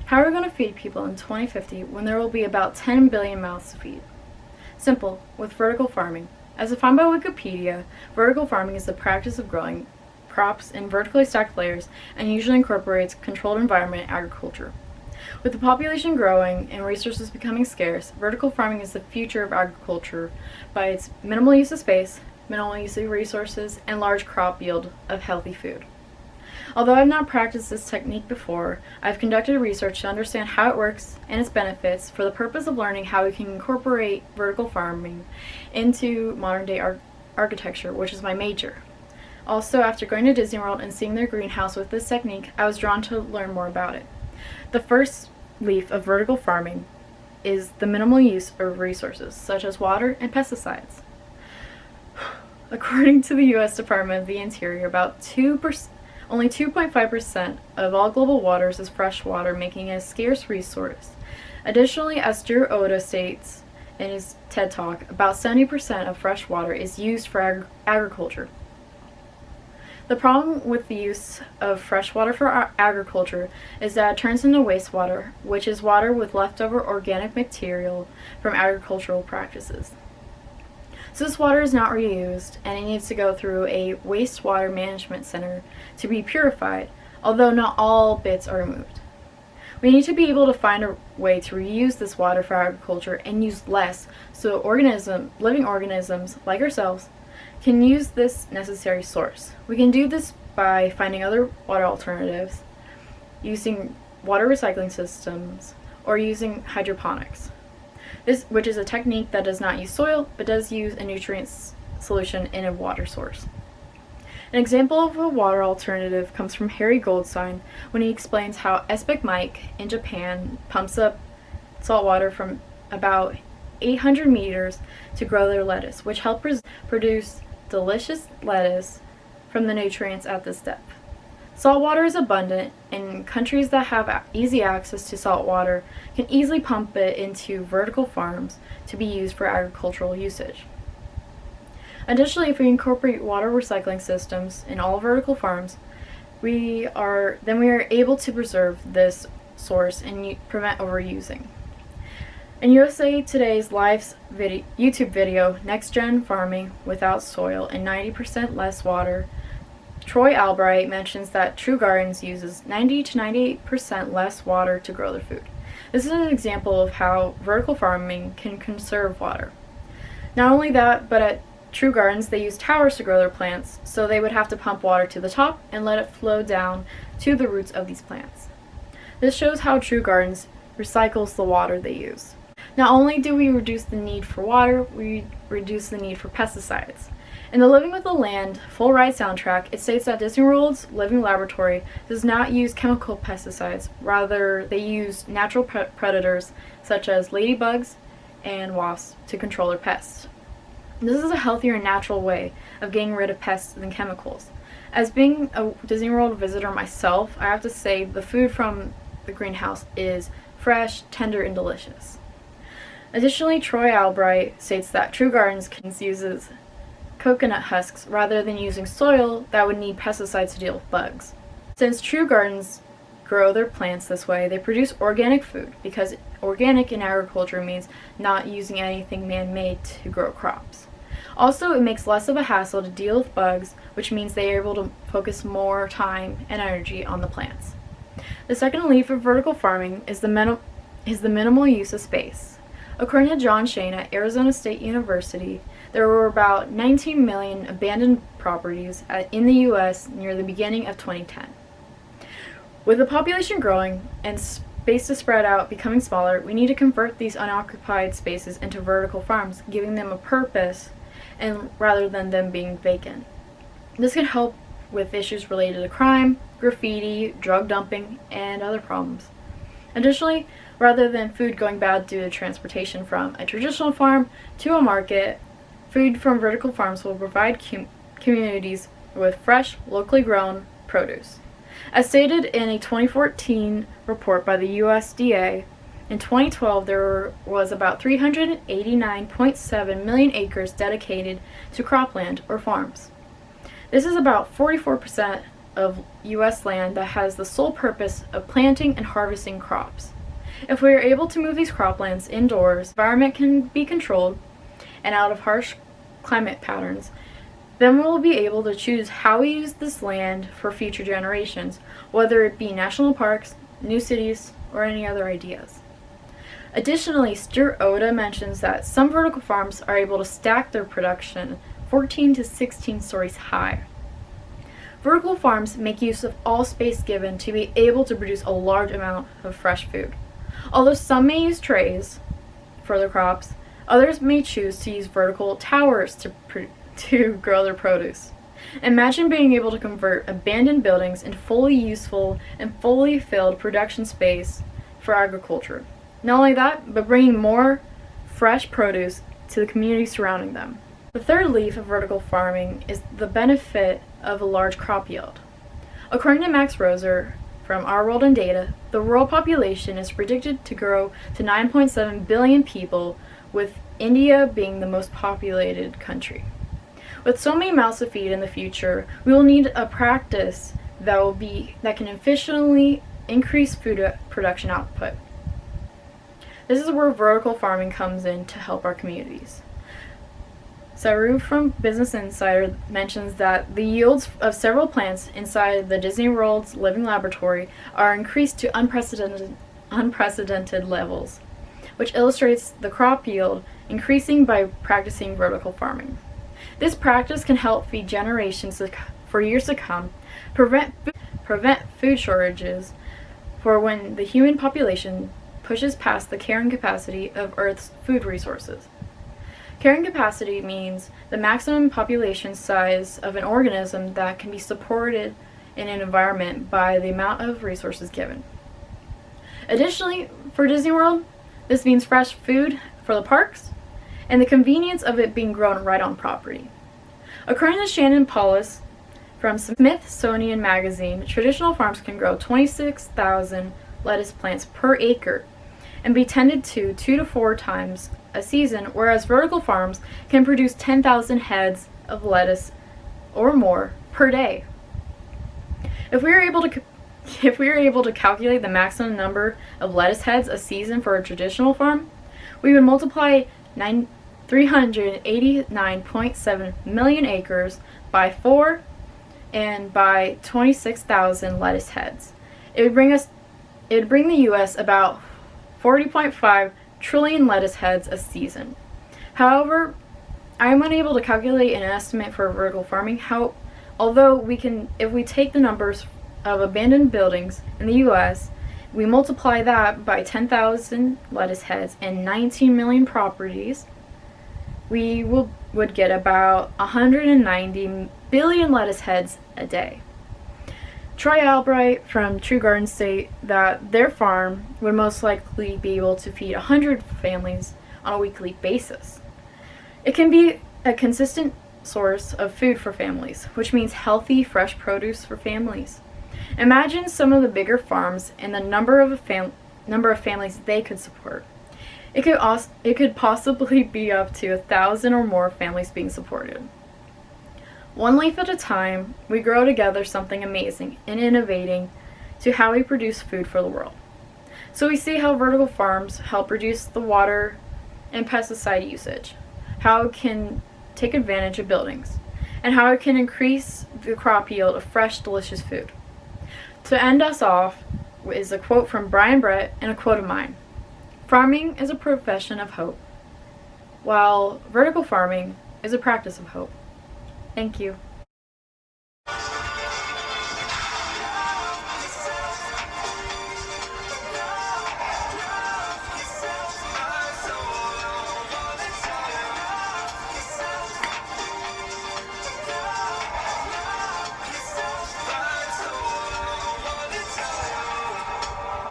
How are we going to feed people in 2050 when there will be about 10 billion mouths to feed? Simple, with vertical farming. As defined by Wikipedia, vertical farming is the practice of growing crops in vertically stacked layers and usually incorporates controlled environment agriculture. With the population growing and resources becoming scarce, vertical farming is the future of agriculture by its minimal use of space, minimal use of resources, and large crop yield of healthy food. Although I've not practiced this technique before, I've conducted research to understand how it works and its benefits for the purpose of learning how we can incorporate vertical farming into modern-day architecture, which is my major. Also, after going to Disney World and seeing their greenhouse with this technique, I was drawn to learn more about it. The first leaf of vertical farming is the minimal use of resources, such as water and pesticides. According to the U.S. Department of the Interior, only 2.5% of all global waters is fresh water, making it a scarce resource. Additionally, as Drew Oda states in his TED Talk, about 70% of fresh water is used for agriculture. The problem with the use of fresh water for agriculture is that it turns into wastewater, which is water with leftover organic material from agricultural practices. So this water is not reused, and it needs to go through a wastewater management center to be purified, although not all bits are removed. We need to be able to find a way to reuse this water for agriculture and use less so living organisms like ourselves can use this necessary source. We can do this by finding other water alternatives, using water recycling systems, or using hydroponics. Which is a technique that does not use soil, but does use a nutrient solution in a water source. An example of a water alternative comes from Harry Goldstein when he explains how Esbeck Mike in Japan pumps up salt water from about 800 meters to grow their lettuce, which helps produce delicious lettuce from the nutrients at this depth. Salt water is abundant, and countries that have easy access to salt water can easily pump it into vertical farms to be used for agricultural usage. Additionally, if we incorporate water recycling systems in all vertical farms, we are able to preserve this source and prevent overusing. In USA Today's live YouTube video, Next Gen Farming Without Soil and 90% Less Water, Troy Albright mentions that True Gardens uses 90 to 98% less water to grow their food. This is an example of how vertical farming can conserve water. Not only that, but at True Gardens they use towers to grow their plants, so they would have to pump water to the top and let it flow down to the roots of these plants. This shows how True Gardens recycles the water they use. Not only do we reduce the need for water, we reduce the need for pesticides. In the Living with the Land full ride soundtrack, it states that Disney World's Living Laboratory does not use chemical pesticides. Rather, they use natural predators such as ladybugs and wasps to control their pests. This is a healthier and natural way of getting rid of pests than chemicals. As being a Disney World visitor myself, I have to say the food from the greenhouse is fresh, tender, and delicious. Additionally, Troy Albright states that True Gardens uses coconut husks rather than using soil that would need pesticides to deal with bugs. Since True Gardens grow their plants this way, they produce organic food, because organic in agriculture means not using anything man-made to grow crops. Also, it makes less of a hassle to deal with bugs, which means they are able to focus more time and energy on the plants. The second leaf of vertical farming is the minimal use of space. According to John Shane at Arizona State University, there were about 19 million abandoned properties in the U.S. near the beginning of 2010. With the population growing and space to spread out becoming smaller, we need to convert these unoccupied spaces into vertical farms, giving them a purpose and rather than them being vacant. This can help with issues related to crime, graffiti, drug dumping, and other problems. Additionally, rather than food going bad due to transportation from a traditional farm to a market, food from vertical farms will provide communities with fresh, locally grown produce. As stated in a 2014 report by the USDA, in 2012 there was about 389.7 million acres dedicated to cropland or farms. This is about 44% of U.S. land that has the sole purpose of planting and harvesting crops. If we are able to move these croplands indoors, the environment can be controlled and out of harsh climate patterns, then we'll be able to choose how we use this land for future generations, whether it be national parks, new cities, or any other ideas. Additionally, Stuart Oda mentions that some vertical farms are able to stack their production 14 to 16 stories high. Vertical farms make use of all space given to be able to produce a large amount of fresh food. Although some may use trays for their crops, others may choose to use vertical towers to grow their produce. Imagine being able to convert abandoned buildings into fully useful and fully filled production space for agriculture. Not only that, but bringing more fresh produce to the community surrounding them. The third leaf of vertical farming is the benefit of a large crop yield. According to Max Roser from Our World in Data, the world population is predicted to grow to 9.7 billion people, with India being the most populated country. With so many mouths to feed in the future, we will need a practice that can efficiently increase food production output. This is where vertical farming comes in to help our communities. Saru from Business Insider mentions that the yields of several plants inside the Disney World's living laboratory are increased to unprecedented levels, which illustrates the crop yield increasing by practicing vertical farming. This practice can help feed generations for years to come, prevent food shortages for when the human population pushes past the carrying capacity of Earth's food resources. Carrying capacity means the maximum population size of an organism that can be supported in an environment by the amount of resources given. Additionally, for Disney World, this means fresh food for the parks and the convenience of it being grown right on property. According to Shannon Paulus from Smithsonian Magazine, traditional farms can grow 26,000 lettuce plants per acre and be tended to 2 to 4 times a season, whereas vertical farms can produce 10,000 heads of lettuce or more per day. If we are able to calculate the maximum number of lettuce heads a season for a traditional farm, we would multiply 389.7 million acres by 4 and by 26,000 lettuce heads. It would bring the U.S. about 40.5 trillion lettuce heads a season. However, I am unable to calculate an estimate for vertical farming. Although if we take the numbers of abandoned buildings in the U.S., we multiply that by 10,000 lettuce heads and 19 million properties, we would get about 190 billion lettuce heads a day. Troy Albright from True Garden state that their farm would most likely be able to feed 100 families on a weekly basis. It can be a consistent source of food for families, which means healthy, fresh produce for families. Imagine some of the bigger farms and the number of families they could support. It could possibly be up to 1,000 or more families being supported. One leaf at a time, we grow together something amazing and innovating to how we produce food for the world. So we see how vertical farms help reduce the water and pesticide usage, how it can take advantage of buildings, and how it can increase the crop yield of fresh, delicious food. To end us off is a quote from Brian Brett and a quote of mine. Farming is a profession of hope, while vertical farming is a practice of hope. Thank you.